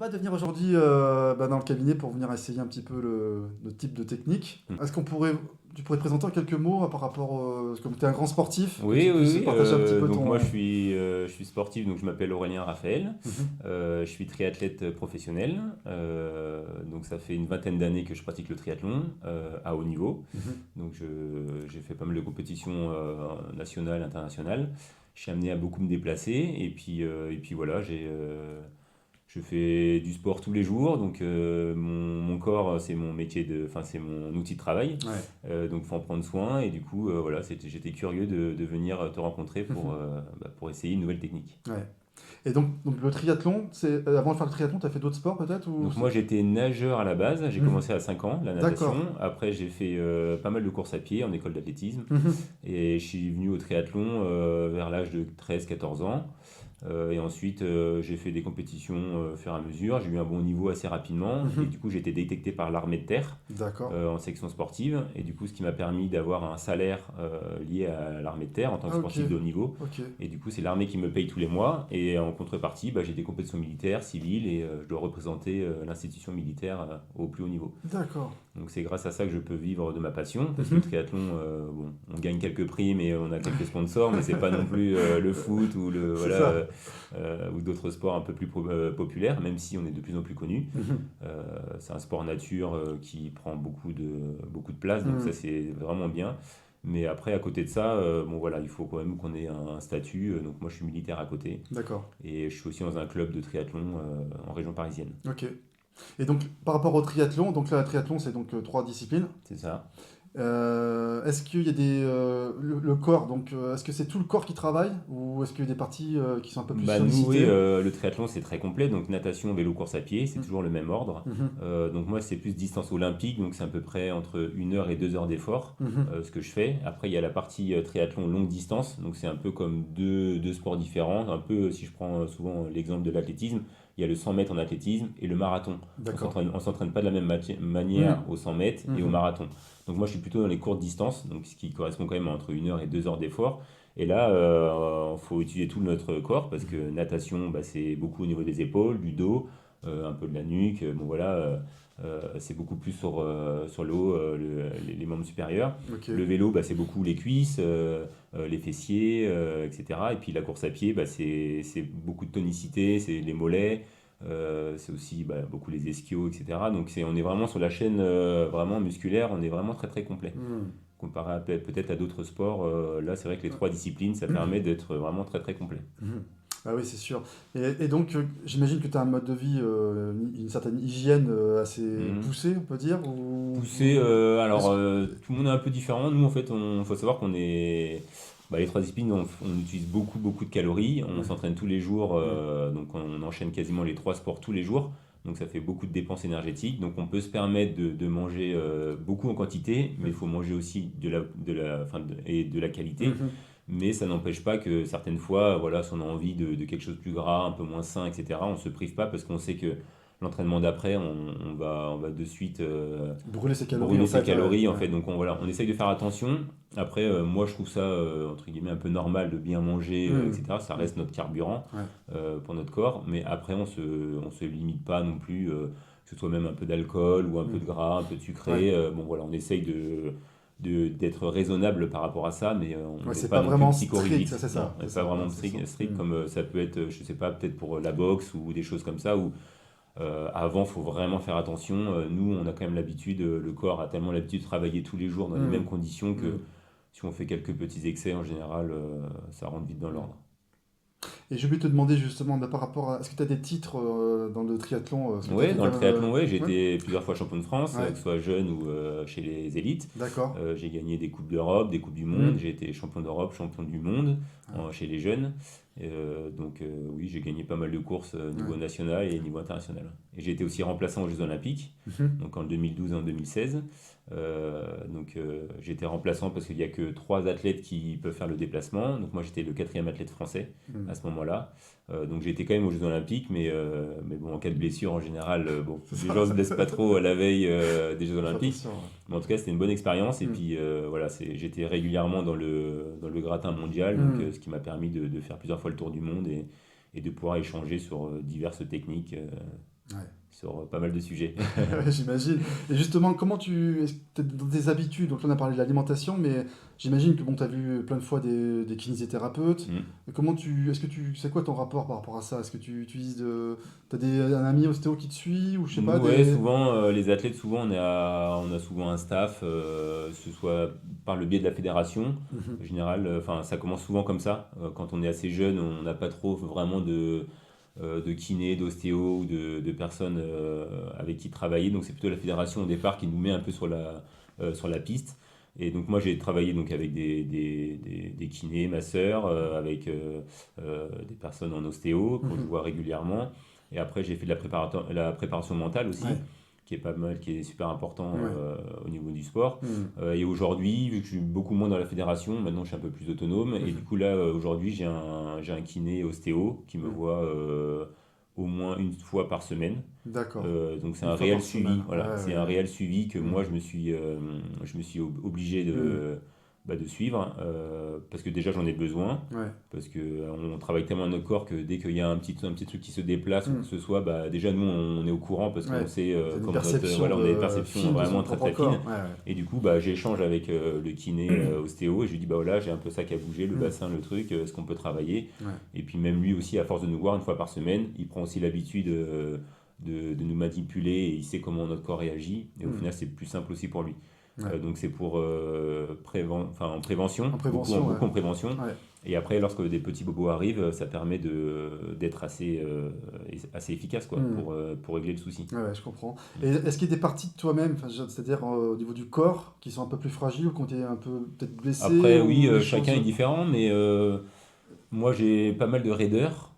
pas de venir aujourd'hui dans le cabinet pour venir essayer un petit peu le type de technique. Mm. Est-ce tu pourrais te présenter en quelques mots par rapport, comme tu es un grand sportif, que Oui, tu oui, puisses oui. partager un petit peu Donc ton... moi, je suis sportif, donc je m'appelle Aurélien Raphaël. Mhm. Je suis triathlète professionnel. Donc ça fait une vingtaine d'années que je pratique le triathlon à haut niveau. Mhm. Donc j'ai fait pas mal de compétitions nationales, internationales. Je suis amené à beaucoup me déplacer. Et puis voilà, je fais du sport tous les jours. Donc mon corps, c'est mon métier enfin c'est mon outil de travail. Ouais. Donc, il faut en prendre soin. Et du coup, voilà, j'étais curieux de venir te rencontrer Mhm. pour essayer une nouvelle technique. Ouais. Et donc le triathlon, avant de faire le triathlon, tu as fait d'autres sports peut-être ou Donc, moi, j'étais nageur à la base. J'ai Mhm. commencé à 5 ans, la natation. D'accord. Après, j'ai fait pas mal de courses à pied en école d'athlétisme. Mhm. Et je suis venu au triathlon vers l'âge de 13 14 ans. Et ensuite, j'ai fait des compétitions au fur et à mesure. J'ai eu un bon niveau assez rapidement. Et Mhm. du coup, j'ai été détecté par l'armée de terre D'accord. en section sportive. Et du coup, ce qui m'a permis d'avoir un salaire lié à l'armée de terre en tant que Ah ok. sportif de haut niveau. Ok. Et du coup, c'est l'armée qui me paye tous les mois. Et en contrepartie, bah, j'ai des compétitions militaires, civiles, et je dois représenter l'institution militaire au plus haut niveau. D'accord. Donc c'est grâce à ça que je peux vivre de ma passion, parce que le Mhm. triathlon, bon, on gagne quelques prix, mais on a quelques sponsors, mais c'est pas non plus le foot ou C'est voilà, ça. ou d'autres sports un peu plus populaires, même si on est de plus en plus connu. Mhm. C'est un sport nature qui prend beaucoup de place, donc ça Mhm. c'est vraiment bien. Mais après, à côté de ça, bon voilà, il faut quand même qu'on ait un statut. Donc moi, je suis militaire à côté, D'accord. et je suis aussi dans un club de triathlon en région parisienne. Ok. Et donc par rapport au triathlon, donc là, le triathlon c'est donc trois disciplines. C'est ça. Est-ce qu'il y a le corps, donc est-ce que c'est tout le corps qui travaille ou est-ce qu'il y a des parties qui sont un peu plus Bah nous, oui, sollicitées? le triathlon c'est très complet, donc natation, vélo, course à pied, c'est Mhm. toujours le même ordre. Mhm. Donc moi c'est plus distance olympique, donc c'est à peu près entre 1 heure et 2 heures d'effort, Mhm. ce que je fais. Après il y a la partie triathlon longue distance, donc c'est un peu comme deux sports différents. Un peu, si je prends souvent l'exemple de l'athlétisme, il y a le 100 mètres en athlétisme et le marathon. D'accord. On s'entraîne pas de la même manière Mhm. au 100 mètres et au Mhm. marathon. Donc moi je suis plutôt dans les courtes distances, donc ce qui correspond quand même à entre 1 heure et 2 heures d'effort. Et là, il faut utiliser tout notre corps parce que natation, bah, c'est beaucoup au niveau des épaules, du dos, un peu de la nuque. Bon voilà, c'est beaucoup plus sur le haut, les membres supérieurs. Ok. Le vélo, bah, c'est beaucoup les cuisses, les fessiers, etc. Et puis la course à pied, bah, c'est beaucoup de tonicité, c'est les mollets. C'est aussi bah, beaucoup les ischios, etc. Donc on est vraiment sur la chaîne vraiment musculaire, on est vraiment très très complet Mhm. comparé peut-être à d'autres sports. Là, c'est vrai que les trois disciplines, ça permet d'être vraiment très très complet. Mhm. Ah oui, c'est sûr. Et donc, j'imagine que tu as un mode de vie, une certaine hygiène assez Mhm. poussée, on peut dire, Poussé, est-ce que- tout le monde est un peu différent. Nous, en fait, il faut savoir qu'on est. Bah, les trois disciplines, on utilise beaucoup de calories. On Ouais. s'entraîne tous les jours, Mhm. donc on enchaîne quasiment les trois sports tous les jours. Donc ça fait beaucoup de dépenses énergétiques. Donc on peut se permettre de manger beaucoup en quantité, mais il faut manger aussi et de la qualité. Mhm. Mais ça n'empêche pas que certaines fois, voilà, si on a envie de quelque chose de plus gras, un peu moins sain, etc., on ne se prive pas parce qu'on sait que l'entraînement d'après, on va de suite Brûler ses calories, en brûler ses fait. Ouais, calories. En ouais. fait, donc voilà, on essaye de faire attention. Après, moi, je trouve ça, entre guillemets, un peu normal de bien manger, Mhm. etc. Ça Mhm. reste notre carburant Ouais. pour notre corps. Mais après, on se limite pas non plus, que ce soit même un peu d'alcool ou un peu de Mhm. gras, un peu de Ouais. sucré. Bon, voilà, on essaye d'être raisonnable par rapport à ça, mais on Ouais, n'est c'est pas pas non plus vraiment strict, psychorigide. ça, c'est Non, ça. on C'est n'est pas ça. Ouais, vraiment c'est ça. strict Mhm. comme ça peut être, je sais pas, peut-être pour la boxe ou des choses comme ça, où avant, il faut vraiment faire attention. Nous, on a quand même l'habitude, le corps a tellement l'habitude de travailler tous les jours dans les mêmes Mhm. conditions que Mhm. si on fait quelques petits excès, en général, ça rentre vite dans Mhm. l'ordre. Et je voulais te demander justement, bah, par rapport à... Est-ce que tu as des titres dans le triathlon? Parce que tu as Ouais, fait dans quand le même... triathlon, ouais, j'ai Ouais, été plusieurs fois champion de France, ouais, que ce soit jeune ou chez les élites. d'accord. J'ai gagné des coupes d'Europe, des coupes du monde. Mhm. J'ai été champion d'Europe, champion du monde Ouais, chez les jeunes. Donc oui, j'ai gagné pas mal de courses ouais. niveau national et niveau international. Et j'ai été aussi remplaçant aux Jeux Olympiques, Mhm. donc en 2012 et en 2016. J'ai été remplaçant parce qu'il n'y a que trois athlètes qui peuvent faire le déplacement. Donc moi j'étais le quatrième athlète français à Mhm. ce moment-là. Donc j'ai été quand même aux Jeux Olympiques, mais bon, en cas de blessure en général, bon, C'est les ça. gens se blessent pas trop à la veille des Jeux Faut faire Olympiques. attention. Ouais. Mais en tout cas, c'était une bonne expérience. Et Mhm. puis voilà, j'étais régulièrement dans le gratin mondial, donc Mhm. ce qui m'a permis de faire plusieurs fois le tour du monde et de pouvoir échanger sur diverses techniques. Ouais. sur pas mal de sujets. Ouais, j'imagine. Et justement, est-ce que dans tes habitudes, donc là on a parlé de l'alimentation, mais j'imagine que bon, tu as vu plein de fois des kinésithérapeutes. Mm. Et c'est quoi ton rapport par rapport à ça? Est-ce que tu utilises un ami ostéo qui te suit ou je sais pas, Ouais, souvent, les athlètes, souvent, on a souvent un staff, ce soit par le biais de la fédération. Mhm. En général, enfin, ça commence souvent comme ça. Quand on est assez jeune, on n'a pas trop vraiment de kiné, d'ostéo ou de personnes avec qui travailler. Donc, c'est plutôt la fédération au départ qui nous met un peu sur la piste. Et donc, moi, j'ai travaillé donc, avec des kinés, ma sœur, avec des personnes en ostéo que je Mhm. vois régulièrement. Et après, j'ai fait de la préparation mentale aussi, Ouais, qui est pas mal, qui est super important ouais. au niveau du sport. Mhm. Et aujourd'hui, vu que je suis beaucoup moins dans la fédération, maintenant je suis un peu plus autonome. Et du Mhm. coup, là, aujourd'hui, j'ai un kiné ostéo qui me Mhm. voit au moins une fois par semaine. D'accord. Donc c'est Une un fois réel par suivi, semaine. Ouais, voilà, c'est ouais, un ouais. réel suivi que moi Mhm. je me suis obligé Mhm. de suivre parce que déjà j'en ai besoin, Ouais. parce que on travaille tellement notre corps que dès qu'il y a un petit truc qui se déplace ou que Mhm. ce soit, bah, déjà nous on est au courant parce qu'on Ouais. sait T'as une comment notre, perception voilà, on a une perception fine de son vraiment très propre très fine. corps. Ouais, ouais. Et du coup bah, j'échange avec le kiné ostéo et je lui dis bah voilà j'ai un peu ça qui a bougé, le Mhm. bassin, le truc, est-ce qu'on peut travailler? Ouais. Et puis même lui aussi, à force de nous voir une fois par semaine, il prend aussi l'habitude de nous manipuler et il sait comment notre corps réagit. Et au Mhm. final, c'est plus simple aussi pour lui. Ouais. Donc c'est pour enfin, en prévention, En beaucoup, prévention, ouais. beaucoup en prévention. Ouais. Et après, lorsque des petits bobos arrivent, ça permet d'être assez efficace quoi, Mhm. pour régler le souci. Ouais, ouais, je comprends. Mm. Et est-ce qu'il y a des parties de toi-même, enfin, c'est-à-dire au niveau du corps, qui sont un peu plus fragiles ou qui ont été un peu peut-être blessées Après, oui, ou des chacun choses. est différent, mais moi j'ai pas mal de raideur.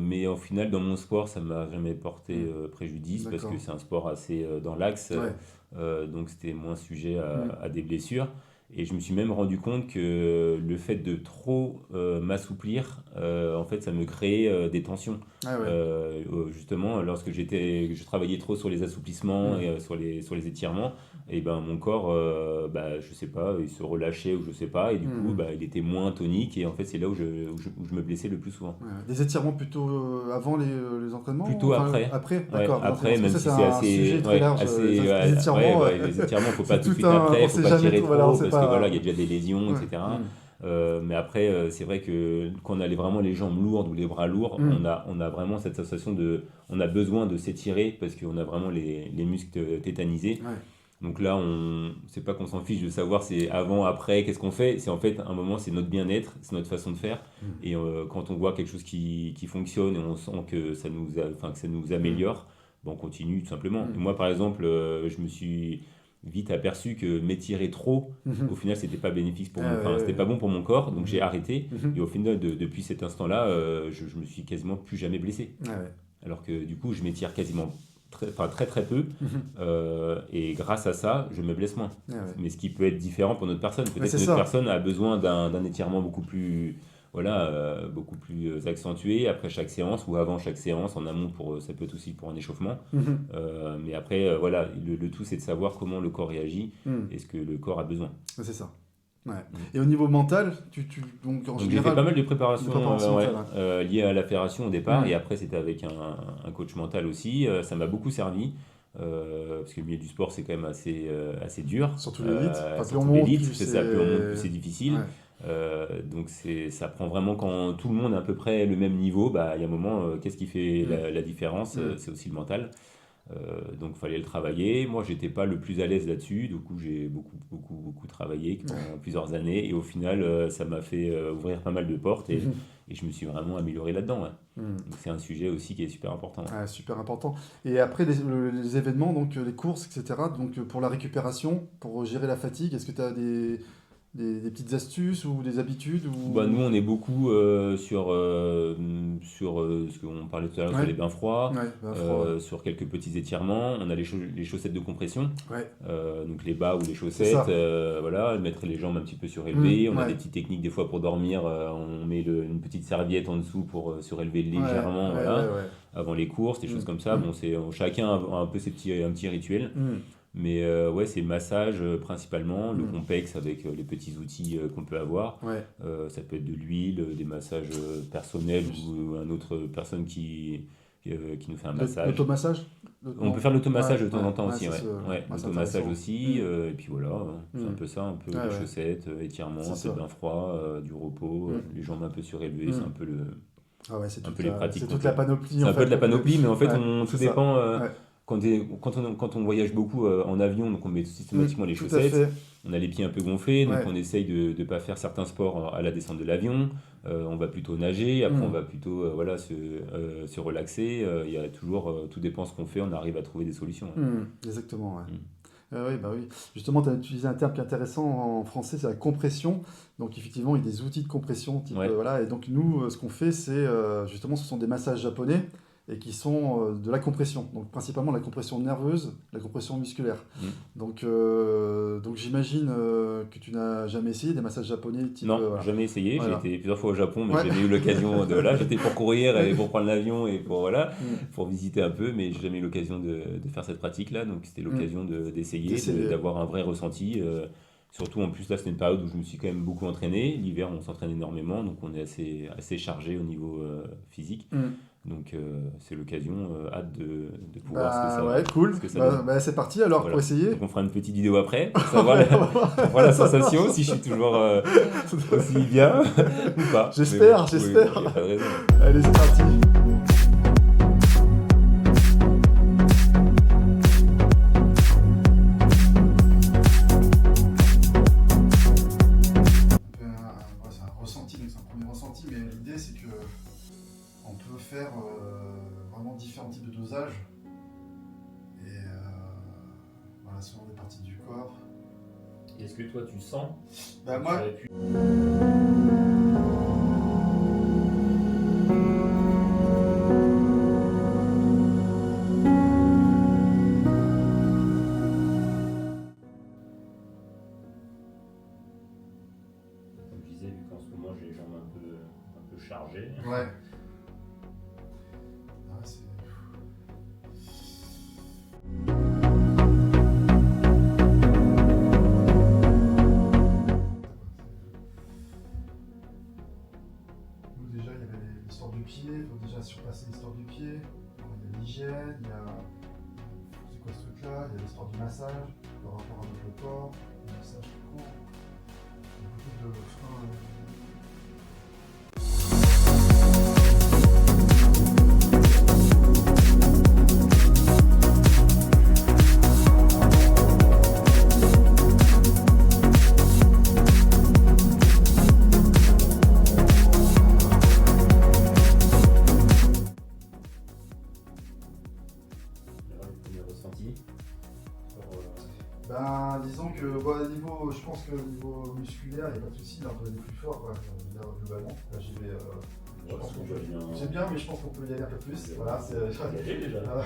Mais au final, dans mon sport, ça m'a jamais porté Mhm. préjudice parce que D'accord. c'est un sport assez dans l'axe, Ouais. donc c'était moins sujet Mhm. à des blessures. Et je me suis même rendu compte que le fait de trop m'assouplir, en fait, ça me créait des tensions. Ah ouais. Justement, lorsque je travaillais trop sur les assouplissements et Mhm. sur les étirements, et ben mon corps, bah, je sais pas, il se relâchait ou je sais pas, et du coup, Mhm. bah, il était moins tonique. Et en fait, c'est là où je me blessais le plus souvent. Ouais, ouais. Des étirements plutôt avant les entraînements? Plutôt Enfin, après. après? Ouais, D'accord, les entraînements. après, Parce que même ça, si c'est c'est un sujet assez, très ouais, large. assez, Les ouais, étirements, ouais, les étirements, faut pas c'est tout de tout suite un. après, On faut sait pas jamais tirer trop. Voilà, on trop, sait parce que voilà, pas. il y a déjà des lésions, Ouais. etc. Mhm. Mais après, c'est vrai que quand on a vraiment les jambes lourdes ou les bras lourds, on Mhm. a, on a vraiment cette sensation on a besoin de s'étirer parce qu'on a vraiment les muscles tétanisés. Ouais. Donc là, c'est pas qu'on s'en fiche de savoir c'est avant, après, qu'est-ce qu'on fait. C'est en fait un moment, c'est notre bien-être, c'est notre façon de faire. Mhm. Et quand on voit quelque chose qui fonctionne et on sent que ça nous Mhm. améliore, ben, on continue tout simplement. Et Mhm. moi, par exemple, je me suis vite aperçu que m'étirer trop, au Mhm. final, c'était pas bénéfique pour Ah mon, ouais, enfin, ouais, c'était ouais. pas bon pour mon corps. Donc j'ai Mhm. arrêté. Et Mhm. au final, depuis cet instant-là, je me suis quasiment plus jamais blessé. Ah ouais. Alors que du coup, je m'étire quasiment enfin, très très peu. Mhm. Et grâce à ça, je me blesse moins. Ah ouais. Mais ce qui peut être différent pour notre personne. Ouais, Peut-être c'est que notre ça. personne a besoin d'un étirement beaucoup plus, voilà, beaucoup plus accentué après chaque séance ou avant chaque séance, en amont, ça peut être aussi pour un échauffement. Mhm. Mais après, voilà, le tout c'est de savoir comment le corps réagit Mhm. et ce que le corps a besoin. Ouais, c'est ça. Ouais. Mm. Et au niveau mental, donc en Donc j'ai fait général, pas mal de de préparation préparation mentale. ouais, Ouais. liée à la fédération au départ et Mhm. après c'était avec un coach mental aussi. Ça m'a beaucoup servi parce que le milieu du sport c'est quand même assez dur. Surtout l'élite. Enfin, plus on Surtout monte, l'élite, plus c'est c'est. ça, plus on monte, plus c'est difficile. Ouais. Donc ça prend vraiment quand tout le monde est à peu près le même niveau, bah, il y a un moment, qu'est-ce qui fait Mhm. la différence? Mhm. C'est aussi le mental. Donc il fallait le travailler. Moi, j'étais pas le plus à l'aise là-dessus. Du coup, j'ai beaucoup, beaucoup, beaucoup travaillé pendant plusieurs années. Et au final, ça m'a fait ouvrir pas mal de portes Mhm. et je me suis vraiment amélioré là-dedans. Ouais. Mhm. Donc c'est un sujet aussi qui est super important. Ouais. Ah, super important. Et après les événements, donc les courses, etc. Donc pour la récupération, pour gérer la fatigue, est-ce que tu as des petites astuces ou des habitudes Bah, nous, ou... on est beaucoup sur ce qu'on parlait tout à l'heure, sur Ouais, les bains froids, ouais, bah, froid, sur quelques petits étirements. On a les chaussettes de compression, ouais. Ouais, donc les bas ou les c'est chaussettes, ça. voilà, mettre les jambes un petit peu surélevées. On a des Ouais, petites techniques des fois pour dormir. On met une petite serviette en dessous pour surélever ouais, légèrement, ouais, ouais, voilà, ouais. avant les courses, des choses comme ça. Bon, chacun a un peu un petit rituel. Mm. Mais ouais, c'est le massage principalement, le Mm. complexe avec les petits outils qu'on peut avoir. Ouais, Ça peut être de l'huile, des massages personnels juste. ou une autre personne qui qui nous fait un massage. L'automassage? On peut faire l'automassage Ouais, de temps en temps ouais, aussi, ça, ouais. Ouais, c'est l'automassage intéressant. aussi, et puis voilà, c'est un Mm. peu ça, un peu Ouais, les ouais, chaussettes, étirements, c'est un peu de ça. bain froid, du repos, Mm. les jambes un peu surélevées, Mm. Ah ouais, un peu les pratiques c'est qu'on toute la fait. panoplie C'est en un peu de fait. la panoplie, mais en fait, Ouais, tout c'est ça. dépend. Ouais. Quand on voyage beaucoup en avion, donc on met systématiquement les Tout à chaussettes. fait. On a les pieds un peu gonflés, donc Ouais. on essaye de ne pas faire certains sports à la descente de l'avion. On va plutôt nager, après on Mm. va plutôt voilà, se relaxer. Il y a toujours, tout dépend ce qu'on fait, on arrive à trouver des solutions. Ouais. Exactement, ouais. Mm. Oui, bah oui. Justement, tu as utilisé un terme qui est intéressant en français, c'est la compression. Donc, effectivement, il y a des outils de compression, type, Ouais. voilà. Et donc, nous, ce qu'on fait, c'est justement, ce sont des massages japonais et qui sont de la compression. Donc, principalement la compression nerveuse, la compression musculaire. Mm. Donc j'imagine que tu n'as jamais essayé des massages japonais, type, Non, voilà. jamais essayé. J'ai Voilà. été plusieurs fois au Japon, mais Ouais. j'ai jamais eu l'occasion de. Là, j'étais pour courir et pour prendre l'avion et pour voilà, Mm. pour visiter un peu, mais j'ai jamais eu l'occasion de faire cette pratique-là. Donc c'était l'occasion d'essayer, D'essayer. d'avoir un vrai ressenti. Surtout en plus là, c'était une période où je me suis quand même beaucoup entraîné. L'hiver, on s'entraîne énormément, donc on est assez chargé au niveau physique. Mm. Donc c'est l'occasion, hâte de pouvoir Bah ouais, cool. ce que ça Bah, donne. bah, c'est parti alors Voilà. pour essayer. Donc on fera une petite vidéo après pour savoir pour voir la sensation, si je suis toujours aussi bien ou pas. Mais J'espère, bon, oui, j'espère. il n'y a pas de raison. Allez, c'est parti. C'est un ressenti, donc c'est un premier ressenti, mais l'idée c'est que on peut faire vraiment différents types de dosages et voilà, selon les parties du corps. Est-ce que toi tu sens Bah moi, comme je disais, vu qu'en ce moment j'ai les jambes un peu chargées. ouais. Ah, c'est... Nous déjà il y avait l'histoire du pied, il faut déjà surpasser l'histoire du pied. Alors, il y a l'hygiène, il y a... C'est quoi ce truc-là? Il y a l'histoire du massage, le rapport avec le corps, le massage court. Il y a beaucoup de freins. Les ressentis Ben, disons que niveau, je pense que au niveau musculaire, il n'y a pas de souci, là, on peut aller plus fort, quoi. Là, globalement. Là, j'y vais. Je pense qu'on peut... C'est bien, mais je pense qu'on peut y aller un peu plus. Voilà, c'est. engagé déjà. Voilà.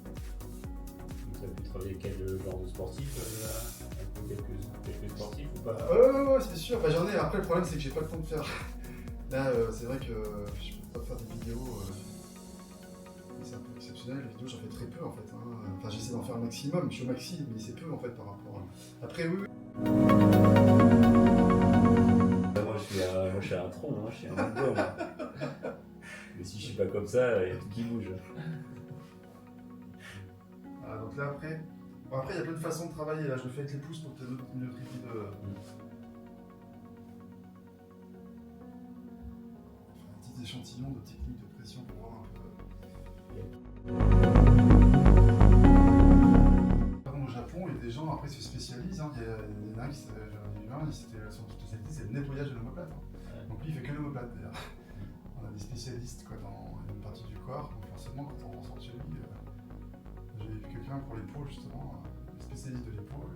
Donc, ça peut travailler quel genre de sportif un peu quelques sportifs ou pas Ouais, c'est sûr. Bah, j'en ai. Après, le problème, c'est que j'ai pas le temps de faire. Là, c'est vrai que je peux pas faire des vidéos. C'est un peu exceptionnel. Les vidéos, j'en fais très peu en fait. Hein. Enfin, j'essaie d'en faire un maximum. Je suis au maxi, mais c'est peu en fait par rapport à. Après, oui. Moi, je suis un tronc, hein, je suis un bois, moi. Mais si je suis pas comme ça, il y a tout qui bouge. Voilà, donc là, après. Bon, après, il y a plein de façons de travailler. Là, je le fais avec les pouces pour te donner une autre idée de. Un petit échantillon de technique de pression pour voir un peu. Par contre, au Japon, il y a des gens après se spécialisent. Hein. Il y en a un qui son spécialité, c'est le nettoyage de l'omoplate. Hein. Ouais. Donc lui, il fait que l'omoplate d'ailleurs. On a des spécialistes quoi, dans une partie du corps. Donc forcément, quand on ressort chez lui, j'ai vu quelqu'un pour l'épaule justement, spécialiste de l'épaule.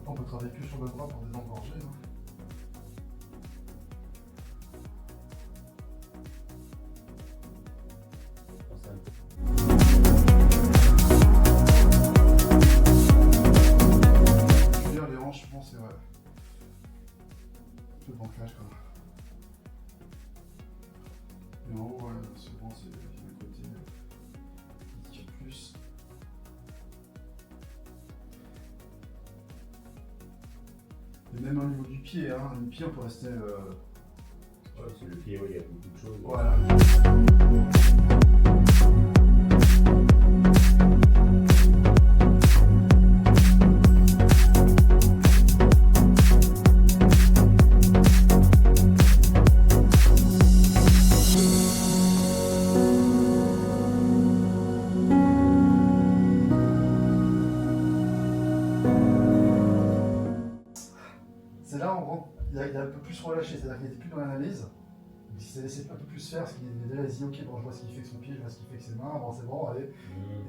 On peut travailler que sur le bras pour désengorger. Hein. Et en haut, ouais, souvent, c'est un côté qui tire plus. Et même au niveau du pied, hein, le pied, on peut rester. Ouais, c'est le pied, il y a beaucoup de choses. Voilà. C'est là on rentre, il a un peu plus relâché, c'est-à-dire qu'il n'était plus dans l'analyse. Donc il s'est laissé un peu plus faire, parce qu'il est déjà dit ok, bon, je vois ce qu'il fait avec son pied, je vois ce qu'il fait avec ses mains, bon c'est bon, allez.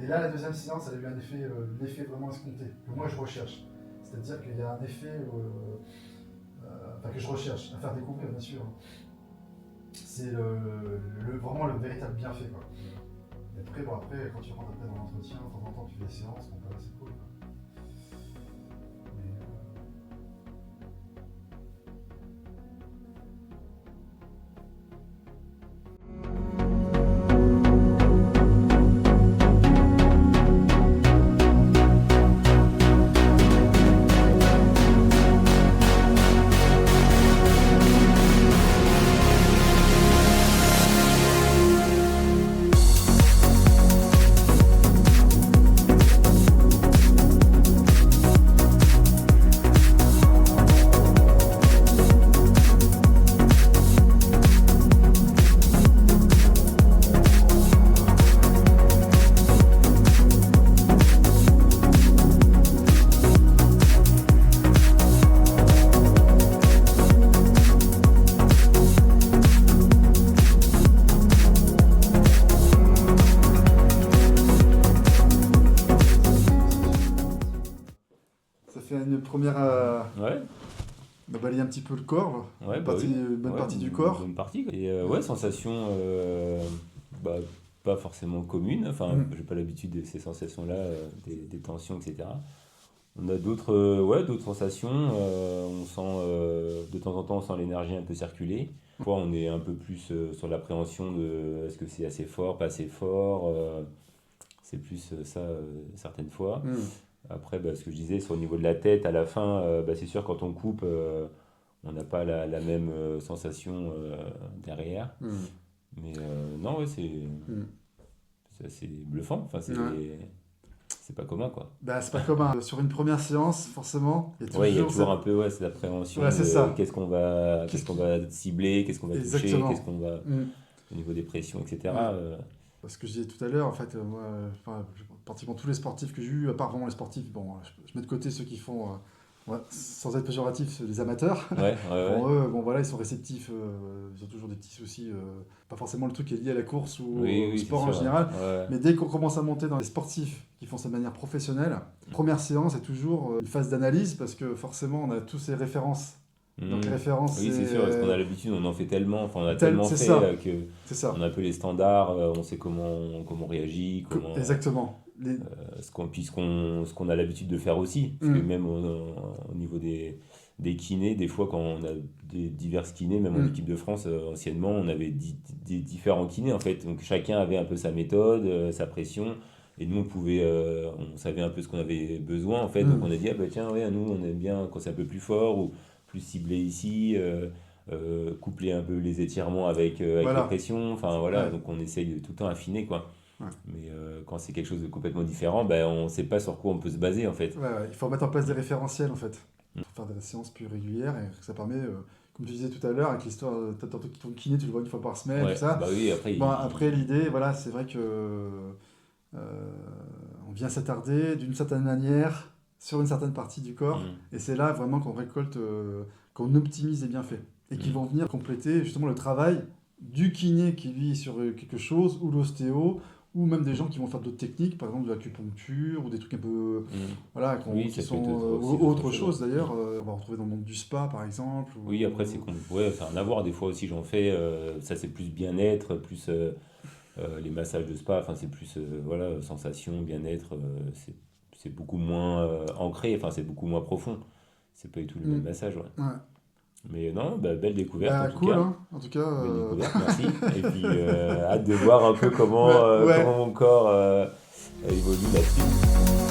Et là la deuxième séance, elle a eu un effet, l'effet vraiment escompté, que moi je recherche. C'est-à-dire qu'il y a un effet que je recherche, à faire découvrir bien sûr. C'est vraiment le véritable bienfait, quoi. Et après, quand tu rentres après dans l'entretien, de temps en temps tu fais des séances, bon, bah, c'est cool, quoi. Mais, ça fait une première Ouais, on a balayé un petit peu le corps, ouais, une bah partie, oui. bonne Ouais, partie du une corps. bonne partie, quoi. Et ouais, sensation bah, pas forcément commune. Enfin, j'ai pas l'habitude de ces sensations-là, des tensions, etc. On a d'autres ouais, d'autres sensations. On sent de temps en temps, on sent l'énergie un peu circuler. Parfois, on est un peu plus sur l'appréhension de est-ce que c'est assez fort, pas assez fort. C'est plus ça certaines fois. Après, bah, ce que je disais, sur le niveau de la tête, à la fin, bah, c'est sûr, quand on coupe, on n'a pas la même sensation derrière. Mais non, ouais, c'est assez bluffant. Enfin, Ouais. c'est pas commun, quoi. Bah, c'est pas commun. Sur une première séance, forcément, il y a Ouais, il y a toujours toujours cette... un peu ouais, cette appréhension Ouais, c'est de ça. qu'est-ce Qu'est-ce qu'on qui... va cibler, qu'est-ce qu'on va toucher, qu'est-ce Exactement. qu'on va au niveau des pressions, Ouais. etc. Parce que je disais tout à l'heure, en fait, moi, enfin, pratiquement tous les sportifs que j'ai eus, à part vraiment les sportifs, bon, je mets de côté ceux qui font, ouais, sans être péjoratif, les amateurs. Ouais, ouais, ouais. Bon, eux, bon, voilà, ils sont réceptifs, ils ont toujours des petits soucis, pas forcément le truc qui est lié à la course ou Oui, au oui, c'est sport en sûr. général, Ouais. mais dès qu'on commence à monter dans les sportifs qui font ça de manière professionnelle, première séance est toujours une phase d'analyse parce que forcément on a tous ces références. Donc les Mhm. références, Oui, c'est sûr, parce qu'on a l'habitude, on en fait tellement, enfin, on a tel, tellement c'est fait ça, que c'est ça. on a un peu les standards, on sait comment on réagit, Exactement. ce qu'on a l'habitude de faire aussi. Parce que Hum, même au niveau des kinés, des fois, quand on a des divers kinés, même en hum, équipe de France, anciennement, on avait des différents kinés en fait. Donc chacun avait un peu sa méthode, sa pression. Et nous, on savait un peu ce qu'on avait besoin en fait. Donc hum. on a dit, ah bah tiens, ouais, nous, on aime bien quand c'est un peu plus fort ou plus ciblé ici. Coupler un peu les étirements avec les Voilà. pressions. Enfin voilà, Ouais, donc on essaye de tout le temps affiner quoi. ouais. Mais quand c'est quelque chose de complètement différent, ben, on ne sait pas sur quoi on peut se baser en fait. Ouais, ouais. Il faut mettre en place des référentiels en fait. Pour faire des séances plus régulières et ça permet, comme tu disais tout à l'heure, avec l'histoire, t'as ton kiné, tu le vois une fois par semaine, tout Ouais, ça. bah oui, après, Bon, après l'idée, voilà, c'est vrai que on vient s'attarder d'une certaine manière sur une certaine partie du corps Hmm, et c'est là vraiment qu'on récolte, qu'on optimise les bienfaits et qui vont hmm. venir compléter justement le travail du kiné qui lui est sur quelque chose ou l'ostéo ou même des gens qui vont faire d'autres techniques, par exemple de l'acupuncture ou des trucs un peu Hmm. voilà, Oui, qui ça peut sont être aussi ou d'autres autre choses. Ouais. chose d'ailleurs, on va retrouver dans le monde du spa par exemple. Oui, après, ouais, ça n'a rien à voir. Des fois aussi, j'en fais. Ça, c'est plus bien-être, plus les massages de spa. Enfin, c'est plus voilà, sensation, bien-être. C'est beaucoup moins ancré. Enfin, c'est beaucoup moins profond. C'est pas du tout le même Mm, massage. Ouais. ouais. Mais non, bah, belle découverte en Bah, tout cool, cas. hein. En tout cas, Belle découverte, merci. Et puis hâte de voir un peu comment, ouais, ouais. comment mon corps évolue là-dessus.